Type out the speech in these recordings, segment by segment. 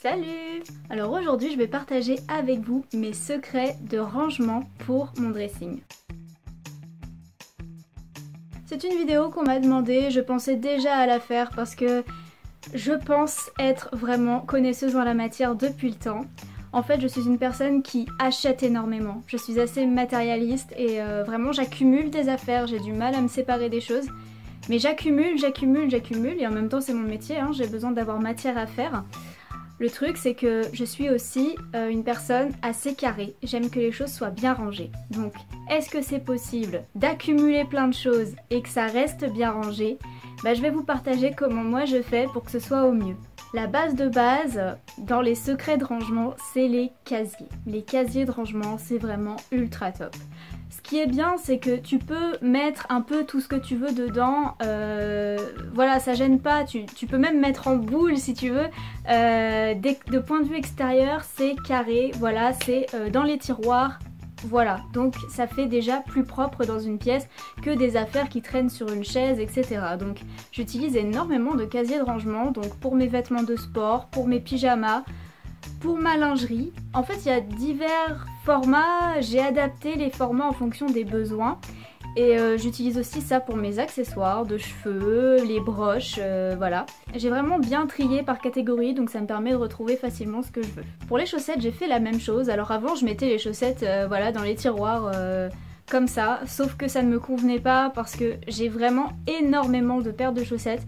Salut! Alors aujourd'hui je vais partager avec vous mes secrets de rangement pour mon dressing. C'est une vidéo qu'on m'a demandé, je pensais déjà à la faire parce que je pense être vraiment connaisseuse en la matière depuis le temps. En fait je suis une personne qui achète énormément, je suis assez matérialiste et vraiment j'accumule des affaires, j'ai du mal à me séparer des choses. Mais j'accumule et en même temps c'est mon métier, hein, j'ai besoin d'avoir matière à faire. Le truc c'est que je suis aussi une personne assez carrée, j'aime que les choses soient bien rangées. Donc est-ce que c'est possible d'accumuler plein de choses et que ça reste bien rangé? Je vais vous partager comment moi je fais pour que ce soit au mieux. La base de base dans les secrets de rangement, c'est les casiers. Les casiers de rangement, c'est vraiment ultra top. Ce qui est bien, c'est que tu peux mettre un peu tout ce que tu veux dedans, voilà, ça gêne pas, tu peux même mettre en boule si tu veux. De point de vue extérieur, c'est carré, voilà, c'est dans les tiroirs. Voilà, donc ça fait déjà plus propre dans une pièce que des affaires qui traînent sur une chaise, etc. Donc j'utilise énormément de casiers de rangement, donc pour mes vêtements de sport, pour mes pyjamas, pour ma lingerie. En fait il y a divers formats, j'ai adapté les formats en fonction des besoins. Et j'utilise aussi ça pour mes accessoires de cheveux, les broches, voilà. J'ai vraiment bien trié par catégorie, donc ça me permet de retrouver facilement ce que je veux. Pour les chaussettes, j'ai fait la même chose. Alors avant, je mettais les chaussettes voilà, dans les tiroirs comme ça, sauf que ça ne me convenait pas parce que j'ai vraiment énormément de paires de chaussettes.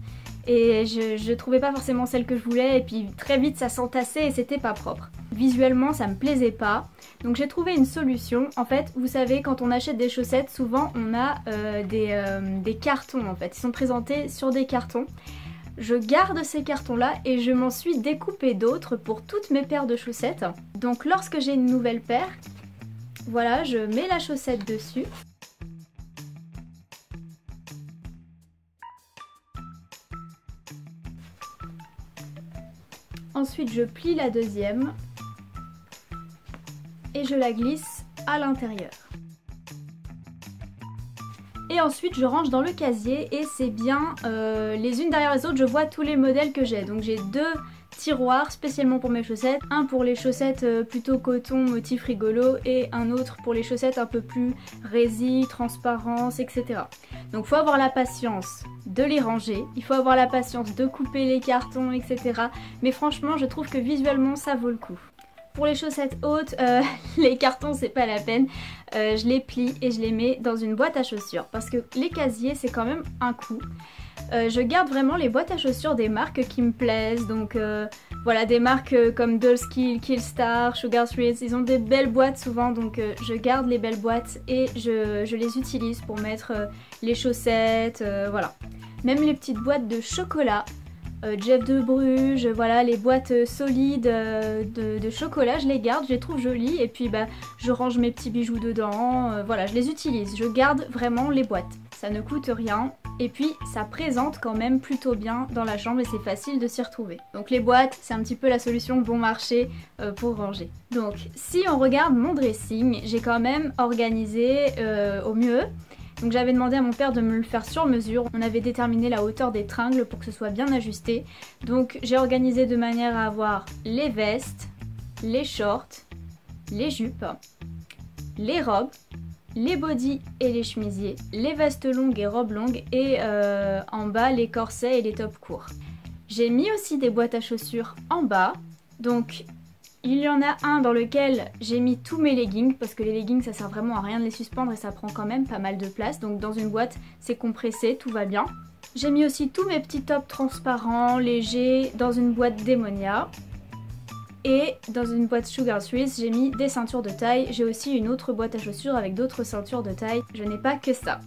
Et je trouvais pas forcément celle que je voulais et puis très vite ça s'entassait et c'était pas propre. Visuellement ça me plaisait pas, donc j'ai trouvé une solution. En fait vous savez quand on achète des chaussettes souvent on a des cartons en fait, ils sont présentés sur des cartons. Je garde ces cartons là et je m'en suis découpé d'autres pour toutes mes paires de chaussettes. Donc lorsque j'ai une nouvelle paire, voilà je mets la chaussette dessus. Ensuite je plie la deuxième et je la glisse à l'intérieur. Et ensuite je range dans le casier et c'est bien les unes derrière les autres, je vois tous les modèles que j'ai. Donc j'ai deux tiroirs spécialement pour mes chaussettes, un pour les chaussettes plutôt coton, motif rigolo et un autre pour les chaussettes un peu plus résille, transparence, etc. Donc faut avoir la patience de les ranger, il faut avoir la patience de couper les cartons, etc. Mais franchement je trouve que visuellement ça vaut le coup. Pour les chaussettes hautes, les cartons c'est pas la peine, je les plie et je les mets dans une boîte à chaussures parce que les casiers c'est quand même un coût. Je garde vraiment les boîtes à chaussures des marques qui me plaisent, donc voilà des marques comme Dollskill, Killstar, Sugar Street, ils ont des belles boîtes souvent donc je garde les belles boîtes et je les utilise pour mettre les chaussettes, voilà. Même les petites boîtes de chocolat. Jeff de Bruges, voilà les boîtes solides de chocolat, je les garde, je les trouve jolies et puis je range mes petits bijoux dedans, voilà je les utilise, je garde vraiment les boîtes, ça ne coûte rien et puis ça présente quand même plutôt bien dans la chambre et c'est facile de s'y retrouver. Donc les boîtes c'est un petit peu la solution bon marché pour ranger. Donc si on regarde mon dressing, j'ai quand même organisé au mieux. Donc j'avais demandé à mon père de me le faire sur mesure, on avait déterminé la hauteur des tringles pour que ce soit bien ajusté. Donc j'ai organisé de manière à avoir les vestes, les shorts, les jupes, les robes, les bodys et les chemisiers, les vestes longues et robes longues et en bas les corsets et les tops courts. J'ai mis aussi des boîtes à chaussures en bas, donc il y en a un dans lequel j'ai mis tous mes leggings parce que les leggings ça sert vraiment à rien de les suspendre et ça prend quand même pas mal de place. Donc dans une boîte c'est compressé, tout va bien. J'ai mis aussi tous mes petits tops transparents, légers dans une boîte Demonia. Et dans une boîte Sugar Swiss j'ai mis des ceintures de taille. J'ai aussi une autre boîte à chaussures avec d'autres ceintures de taille. Je n'ai pas que ça.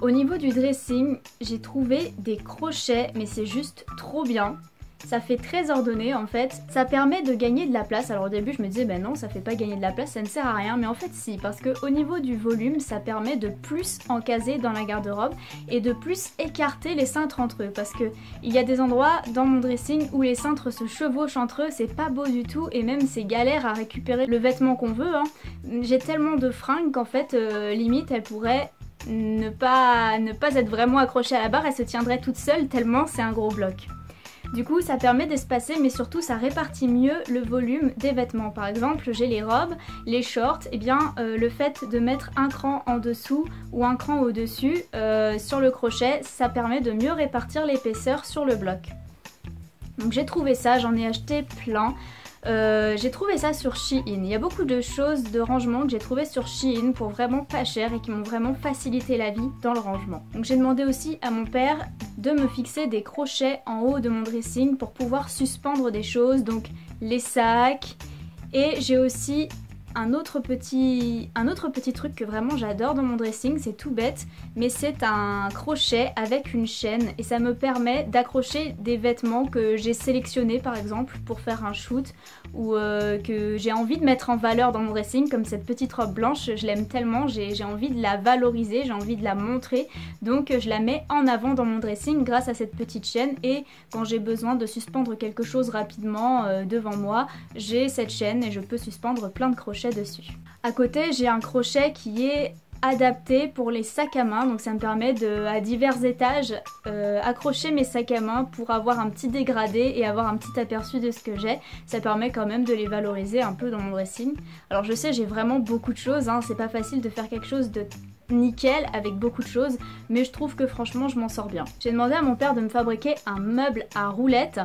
Au niveau du dressing, j'ai trouvé des crochets mais c'est juste trop bien. Ça fait très ordonné en fait, ça permet de gagner de la place. Alors au début je me disais non ça fait pas gagner de la place, ça ne sert à rien, mais en fait si, parce que au niveau du volume ça permet de plus encaser dans la garde-robe et de plus écarter les cintres entre eux, parce que il y a des endroits dans mon dressing où les cintres se chevauchent entre eux, c'est pas beau du tout et même c'est galère à récupérer le vêtement qu'on veut, hein. J'ai tellement de fringues qu'en fait limite elles pourraient ne pas être vraiment accrochées à la barre, elles se tiendraient toutes seules tellement c'est un gros bloc. Du coup ça permet d'espacer mais surtout ça répartit mieux le volume des vêtements. Par exemple j'ai les robes, les shorts, et bien le fait de mettre un cran en dessous ou un cran au dessus sur le crochet, ça permet de mieux répartir l'épaisseur sur le bloc. Donc j'ai trouvé ça, j'en ai acheté plein. J'ai trouvé ça sur Shein. Il y a beaucoup de choses de rangement que j'ai trouvé sur Shein pour vraiment pas cher et qui m'ont vraiment facilité la vie dans le rangement. Donc j'ai demandé aussi à mon père de me fixer des crochets en haut de mon dressing pour pouvoir suspendre des choses, donc les sacs. Et j'ai aussi un autre petit truc que vraiment j'adore dans mon dressing, c'est tout bête, mais c'est un crochet avec une chaîne et ça me permet d'accrocher des vêtements que j'ai sélectionnés par exemple pour faire un shoot ou que j'ai envie de mettre en valeur dans mon dressing, comme cette petite robe blanche, je l'aime tellement, j'ai envie de la valoriser, j'ai envie de la montrer, donc je la mets en avant dans mon dressing grâce à cette petite chaîne, et quand j'ai besoin de suspendre quelque chose rapidement devant moi, j'ai cette chaîne et je peux suspendre plein de crochets dessus. À côté j'ai un crochet qui est adapté pour les sacs à main, donc ça me permet de, à divers étages, accrocher mes sacs à main pour avoir un petit dégradé et avoir un petit aperçu de ce que j'ai. Ça permet quand même de les valoriser un peu dans mon dressing. Alors je sais j'ai vraiment beaucoup de choses, hein, c'est pas facile de faire quelque chose de nickel avec beaucoup de choses, mais je trouve que franchement je m'en sors bien. J'ai demandé à mon père de me fabriquer un meuble à roulettes.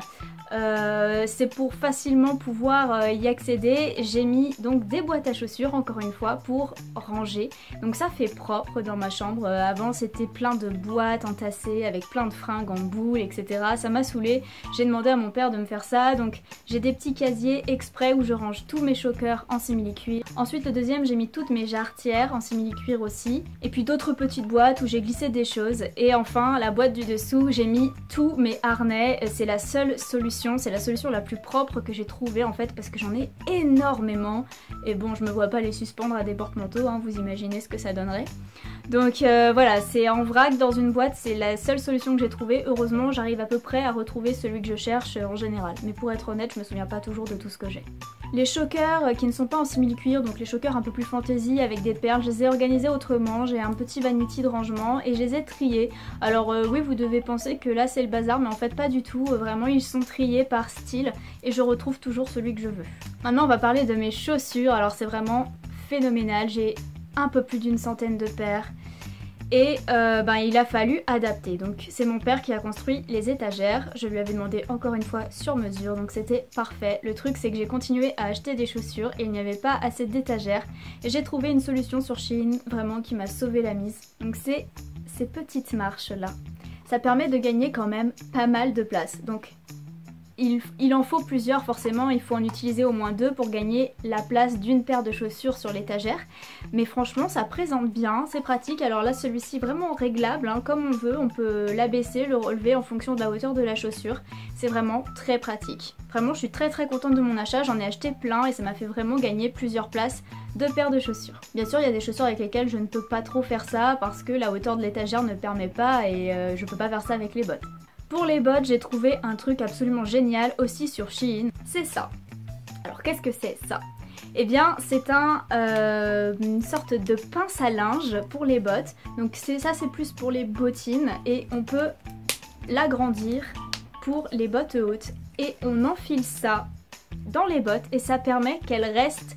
C'est pour facilement pouvoir y accéder. J'ai mis donc des boîtes à chaussures encore une fois pour ranger, donc ça fait propre dans ma chambre. Avant c'était plein de boîtes entassées avec plein de fringues en boule, etc. Ça m'a saoulée, j'ai demandé à mon père de me faire ça, donc j'ai des petits casiers exprès où je range tous mes chokers en simili-cuir. Ensuite le deuxième j'ai mis toutes mes jarretières en simili-cuir aussi, et puis d'autres petites boîtes où j'ai glissé des choses, et enfin la boîte du dessous j'ai mis tous mes harnais. C'est la seule solution, c'est la solution la plus propre que j'ai trouvée en fait, parce que j'en ai énormément et bon je me vois pas les suspendre à des porte-manteaux, hein, vous imaginez ce que ça donnerait. Donc voilà, c'est en vrac dans une boîte, c'est la seule solution que j'ai trouvée. Heureusement j'arrive à peu près à retrouver celui que je cherche en général, mais pour être honnête je me souviens pas toujours de tout ce que j'ai. Les chokers qui ne sont pas en simili-cuir, donc les chokers un peu plus fantaisie avec des perles, je les ai organisés autrement. J'ai un petit vanity de rangement et je les ai triés. Alors oui, vous devez penser que là c'est le bazar, mais en fait pas du tout. Vraiment ils sont triés par style et je retrouve toujours celui que je veux. Maintenant on va parler de mes chaussures. Alors c'est vraiment phénoménal, j'ai un peu plus d'une centaine de paires. Et il a fallu adapter, donc c'est mon père qui a construit les étagères. Je lui avais demandé encore une fois sur mesure, donc c'était parfait. Le truc c'est que j'ai continué à acheter des chaussures et il n'y avait pas assez d'étagères, et j'ai trouvé une solution sur Shein vraiment qui m'a sauvé la mise. Donc c'est ces petites marches là, ça permet de gagner quand même pas mal de place. Donc il en faut plusieurs forcément, il faut en utiliser au moins deux pour gagner la place d'une paire de chaussures sur l'étagère. Mais franchement ça présente bien, c'est pratique. Alors là celui-ci vraiment réglable, hein, comme on veut, on peut l'abaisser, le relever en fonction de la hauteur de la chaussure. C'est vraiment très pratique. Vraiment je suis très contente de mon achat, j'en ai acheté plein et ça m'a fait vraiment gagner plusieurs places de paires de chaussures. Bien sûr il y a des chaussures avec lesquelles je ne peux pas trop faire ça parce que la hauteur de l'étagère ne permet pas et je peux pas faire ça avec les bottes. Pour les bottes, j'ai trouvé un truc absolument génial aussi sur Shein, c'est ça. Alors qu'est-ce que c'est ça? Eh bien c'est une sorte de pince à linge pour les bottes. Donc ça c'est plus pour les bottines et on peut l'agrandir pour les bottes hautes. Et on enfile ça dans les bottes et ça permet qu'elles restent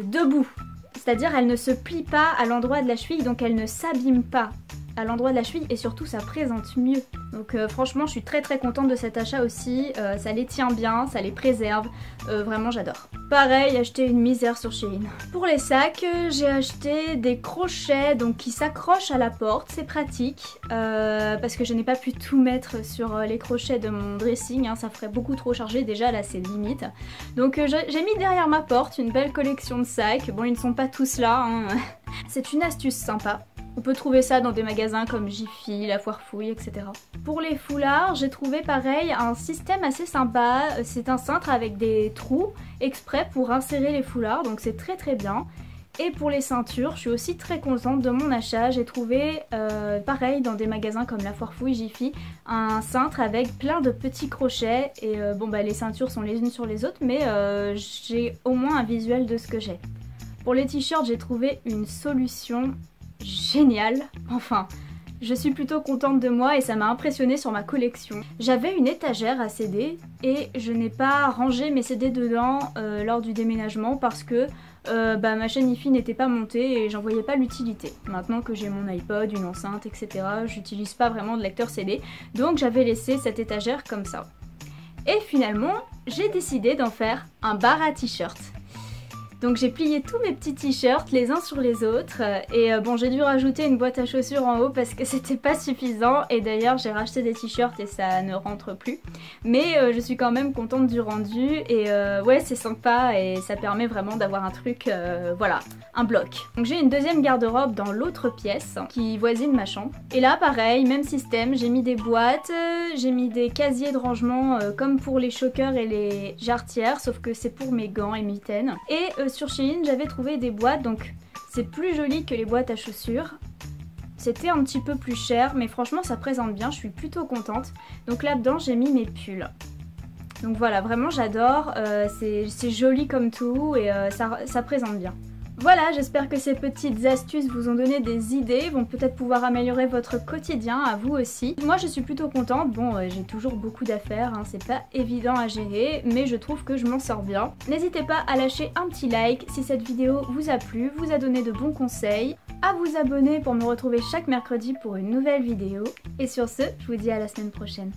debout. C'est-à-dire elles ne se plient pas à l'endroit de la cheville, donc elles ne s'abîment pas à l'endroit de la cheville et surtout ça présente mieux. Donc franchement je suis très contente de cet achat aussi, ça les tient bien, ça les préserve, vraiment j'adore. Pareil, acheté une misère sur Shein. Pour les sacs, j'ai acheté des crochets donc qui s'accrochent à la porte, c'est pratique parce que je n'ai pas pu tout mettre sur les crochets de mon dressing, hein, ça ferait beaucoup trop chargé, déjà là c'est limite. Donc j'ai mis derrière ma porte une belle collection de sacs, bon ils ne sont pas tous là, hein. C'est une astuce sympa. On peut trouver ça dans des magasins comme Jiffy, La Foire Fouille, etc. Pour les foulards, j'ai trouvé pareil un système assez sympa. C'est un cintre avec des trous exprès pour insérer les foulards, donc c'est très bien. Et pour les ceintures, je suis aussi très contente de mon achat. J'ai trouvé, pareil, dans des magasins comme La Foire Fouille, Jiffy, un cintre avec plein de petits crochets. Et les ceintures sont les unes sur les autres, mais j'ai au moins un visuel de ce que j'ai. Pour les t-shirts, j'ai trouvé une solution génial, enfin Je suis plutôt contente de moi et ça m'a impressionnée sur ma collection. J'avais une étagère à CD et je n'ai pas rangé mes CD dedans lors du déménagement parce que ma chaîne hi-fi n'était pas montée et j'en voyais pas l'utilité. Maintenant que j'ai mon iPod, une enceinte, etc., j'utilise pas vraiment de lecteur CD, donc j'avais laissé cette étagère comme ça. Et finalement, j'ai décidé d'en faire un bar à t-shirt. Donc j'ai plié tous mes petits t-shirts les uns sur les autres et bon, j'ai dû rajouter une boîte à chaussures en haut parce que c'était pas suffisant et d'ailleurs j'ai racheté des t-shirts et ça ne rentre plus. Mais je suis quand même contente du rendu et ouais, c'est sympa et ça permet vraiment d'avoir un truc, voilà, un bloc. Donc j'ai une deuxième garde-robe dans l'autre pièce qui voisine ma chambre. Et là pareil, même système, j'ai mis des boîtes, j'ai mis des casiers de rangement comme pour les choqueurs et les jarretières, sauf que c'est pour mes gants et mitaines. Et sur Shein j'avais trouvé des boîtes, donc c'est plus joli que les boîtes à chaussures. C'était un petit peu plus cher mais franchement ça présente bien, je suis plutôt contente. Donc là-dedans j'ai mis mes pulls. Donc voilà, vraiment j'adore, c'est joli comme tout et ça présente bien. Voilà, j'espère que ces petites astuces vous ont donné des idées, vont peut-être pouvoir améliorer votre quotidien à vous aussi. Moi je suis plutôt contente, bon j'ai toujours beaucoup d'affaires, hein, c'est pas évident à gérer, mais je trouve que je m'en sors bien. N'hésitez pas à lâcher un petit like si cette vidéo vous a plu, vous a donné de bons conseils, à vous abonner pour me retrouver chaque mercredi pour une nouvelle vidéo. Et sur ce, je vous dis à la semaine prochaine.